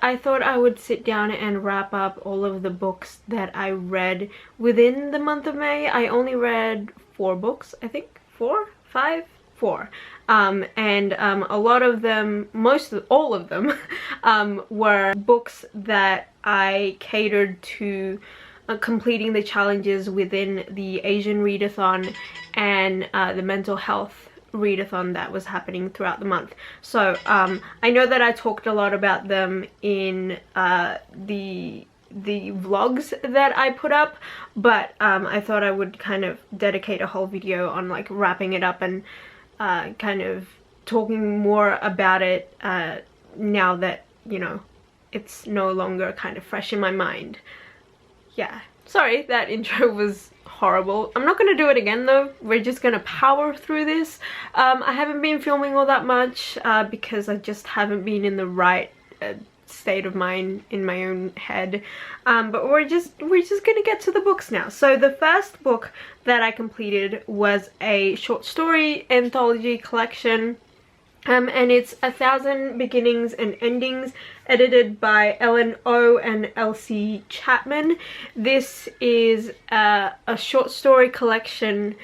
I thought I would sit down and wrap up all of the books that I read within the month of May. I only read 4 books, I think. 4? 5? 4. And a lot of them, all of them, were books that I catered to completing the challenges within the Asian readathon and the mental health readathon that was happening throughout the month. So I know that I talked a lot about them in the vlogs that I put up, but I thought I would kind of dedicate a whole video on like wrapping it up and kind of talking more about it now that, you know, it's no longer kind of fresh in my mind. Yeah, sorry, that intro was horrible. I'm not gonna do it again though. We're just gonna power through this. I haven't been filming all that much because I just haven't been in the right state of mind in my own head, but we're just gonna get to the books now. So the first book that I completed was a short story anthology collection, and it's 1,000 Beginnings and Endings, edited by Ellen O and Elsie Chapman. This is a short story collection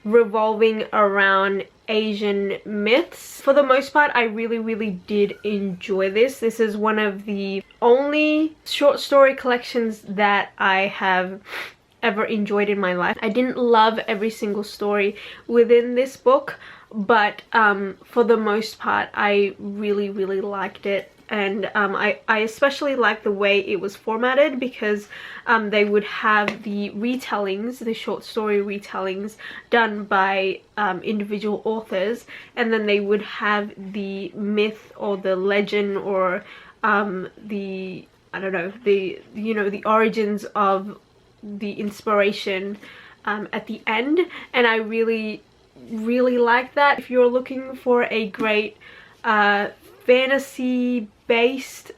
revolving around Asian myths. For the most part, I really did enjoy this. This is one of the only short story collections that I have ever enjoyed in my life. I didn't love every single story within this book, but for the most part I really liked it. And I especially like the way it was formatted, because they would have the retellings, the short story retellings, done by individual authors, and then they would have the myth or the legend or the, I don't know, the, you know, the origins of the inspiration at the end. And I really like that. If you're looking for a great fantasy based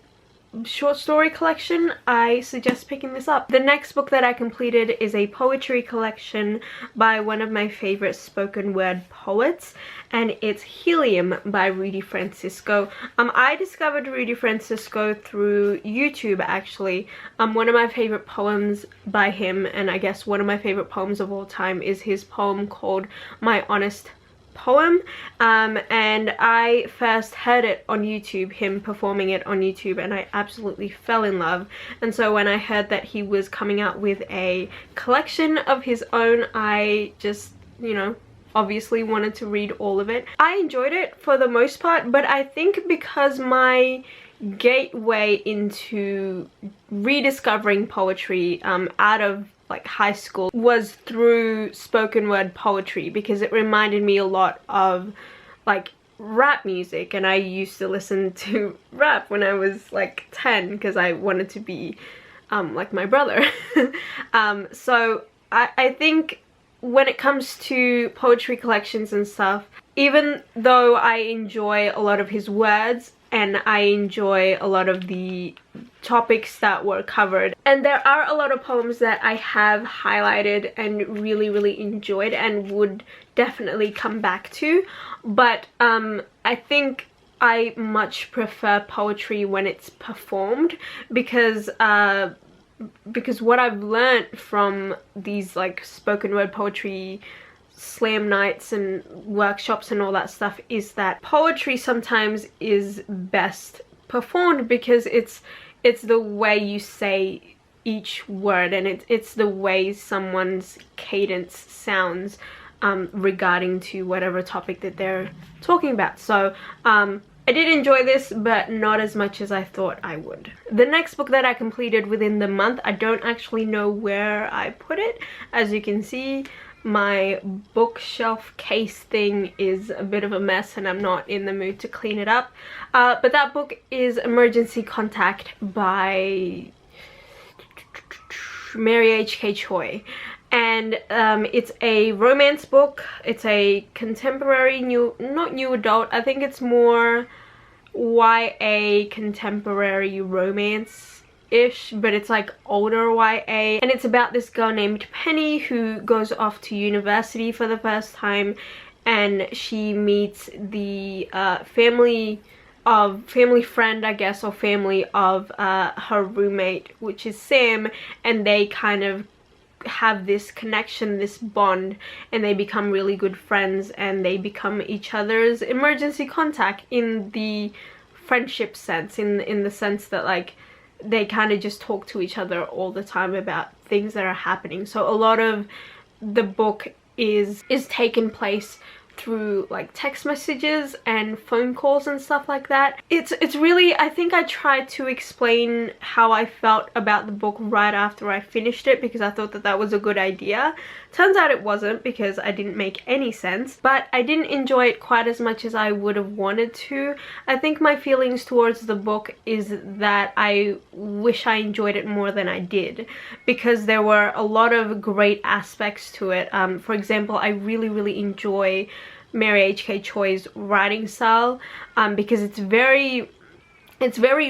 short story collection, I suggest picking this up. The next book that I completed is a poetry collection by one of my favorite spoken word poets, and it's Helium by Rudy Francisco. I discovered Rudy Francisco through YouTube actually. One of my favorite poems by him, and I guess one of my favorite poems of all time, is his poem called My Honest Poem, and I first heard it on YouTube, him performing it on YouTube, and I absolutely fell in love. And so when I heard that he was coming out with a collection of his own, I just, you know, obviously wanted to read all of it. I enjoyed it for the most part, but I think because my gateway into rediscovering poetry out of like high school was through spoken word poetry, because it reminded me a lot of like rap music, and I used to listen to rap when I was like 10 because I wanted to be like my brother. So I think when it comes to poetry collections and stuff, even though I enjoy a lot of his words and I enjoy a lot of the topics that were covered, and there are a lot of poems that I have highlighted and really enjoyed and would definitely come back to, but I think I much prefer poetry when it's performed, because what I've learnt from these like spoken word poetry slam nights and workshops and all that stuff is that poetry sometimes is best performed because it's the way you say each word, and it's the way someone's cadence sounds regarding to whatever topic that they're talking about. So I did enjoy this, but not as much as I thought I would. The next book that I completed within the month, I don't actually know where I put it. As you can see, my bookshelf case thing is a bit of a mess and I'm not in the mood to clean it up. But that book is Emergency Contact by Mary H.K. Choi. And it's a romance book. It's a contemporary, not new adult, I think it's more YA contemporary romance-ish, but it's like older YA, and it's about this girl named Penny who goes off to university for the first time, and she meets the family family friend, I guess, or family of her roommate, which is Sam, and they kind of have this connection, this bond, and they become really good friends, and they become each other's emergency contact in the friendship sense, in the sense that like they kind of just talk to each other all the time about things that are happening. So a lot of the book is taken place through like text messages and phone calls and stuff like that. It's really, I think I tried to explain how I felt about the book right after I finished it, because I thought that that was a good idea. Turns out it wasn't, because I didn't make any sense, but I didn't enjoy it quite as much as I would have wanted to. I think my feelings towards the book is that I wish I enjoyed it more than I did, because there were a lot of great aspects to it. For example, I really enjoy Mary H.K. Choi's writing style, because it's very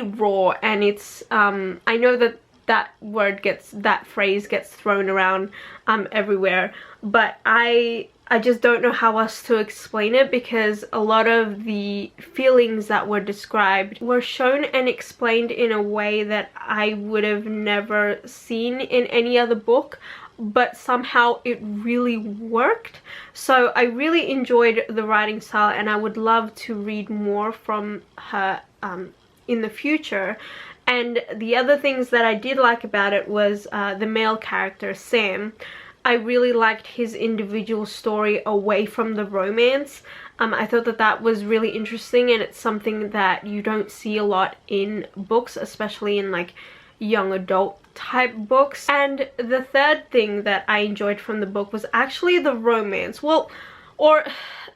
raw, and it's I know that that phrase gets thrown around everywhere, but I just don't know how else to explain it, because a lot of the feelings that were described were shown and explained in a way that I would have never seen in any other book, but somehow it really worked. So I really enjoyed the writing style, and I would love to read more from her in the future. And the other things that I did like about it was the male character, Sam. I really liked his individual story away from the romance. I thought that that was really interesting, and it's something that you don't see a lot in books, especially in like young adult type books. And the third thing that I enjoyed from the book was actually the romance. Well, or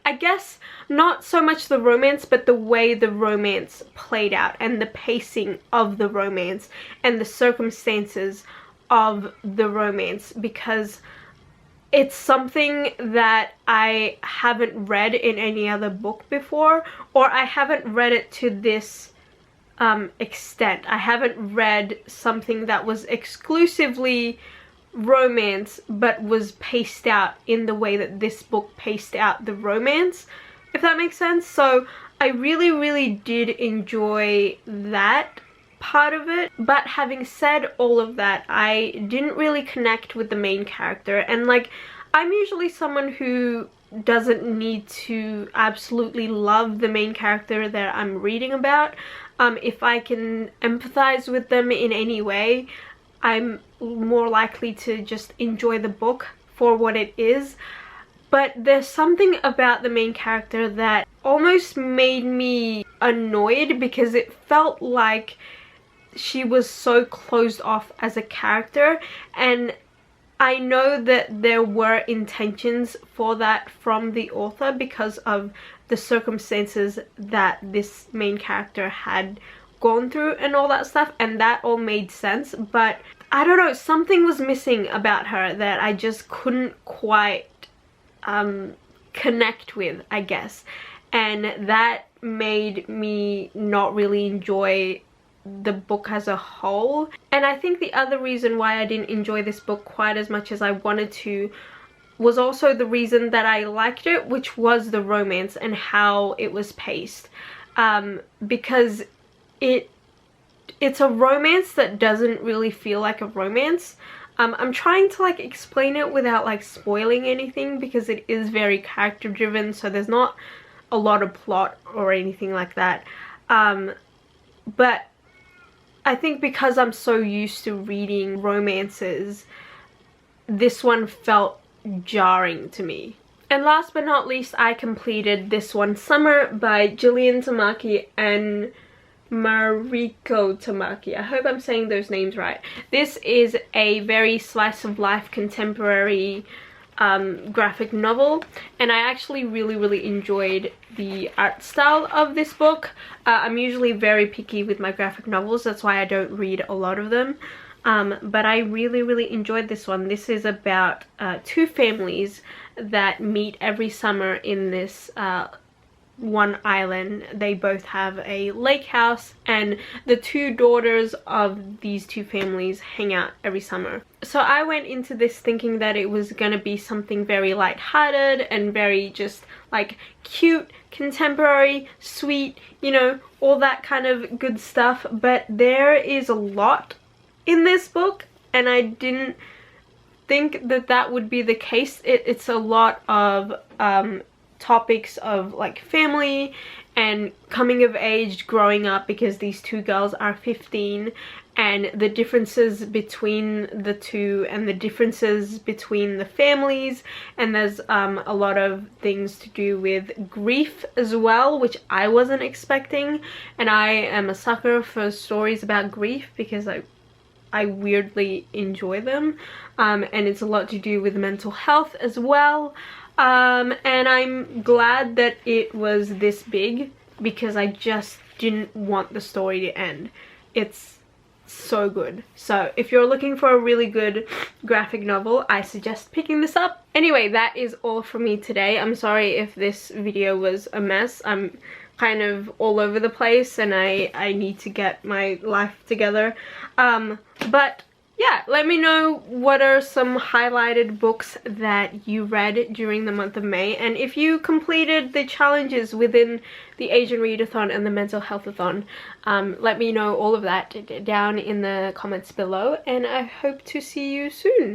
I guess not so much the romance, but the way the romance played out, and the pacing of the romance, and the circumstances of the romance, because it's something that I haven't read in any other book before, or I haven't read it to this extent. I haven't read something that was exclusively romance but was paced out in the way that this book paced out the romance, if that makes sense. So I really did enjoy that part of it. But having said all of that, I didn't really connect with the main character, and like, I'm usually someone who doesn't need to absolutely love the main character that I'm reading about. If I can empathize with them in any way, I'm more likely to just enjoy the book for what it is. But there's something about the main character that almost made me annoyed, because it felt like she was so closed off as a character, and I know that there were intentions for that from the author because of the circumstances that this main character had gone through and all that stuff, and that all made sense. But I don't know, something was missing about her that I just couldn't quite connect with, I guess, and that made me not really enjoy the book as a whole. And I think the other reason why I didn't enjoy this book quite as much as I wanted to was also the reason that I liked it, which was the romance and how it was paced, because it's a romance that doesn't really feel like a romance. I'm trying to like explain it without like spoiling anything, because it is very character driven, so there's not a lot of plot or anything like that. But I think because I'm so used to reading romances, this one felt jarring to me. And last but not least, I completed This One Summer by Gillian Tamaki and Mariko Tamaki. I hope I'm saying those names right. This is a very slice of life contemporary graphic novel, and I actually really enjoyed the art style of this book. I'm usually very picky with my graphic novels, that's why I don't read a lot of them, but I really enjoyed this one. This is about two families that meet every summer in this one island. They both have a lake house, and the two daughters of these two families hang out every summer. So I went into this thinking that it was gonna be something very light-hearted and very just like cute, contemporary, sweet, you know, all that kind of good stuff. But there is a lot in this book, and I didn't think that that would be the case. It's a lot of topics of like family and coming of age, growing up, because these two girls are 15, and the differences between the two and the differences between the families. And there's a lot of things to do with grief as well, which I wasn't expecting, and I am a sucker for stories about grief because I weirdly enjoy them, and it's a lot to do with mental health as well. And I'm glad that it was this big because I just didn't want the story to end. It's so good. So if you're looking for a really good graphic novel, I suggest picking this up. Anyway, that is all from me today. I'm sorry if this video was a mess. I'm kind of all over the place and I need to get my life together. But yeah, let me know what are some highlighted books that you read during the month of May, and if you completed the challenges within the Asian Readathon and the Mental Healthathon. Let me know all of that down in the comments below, and I hope to see you soon.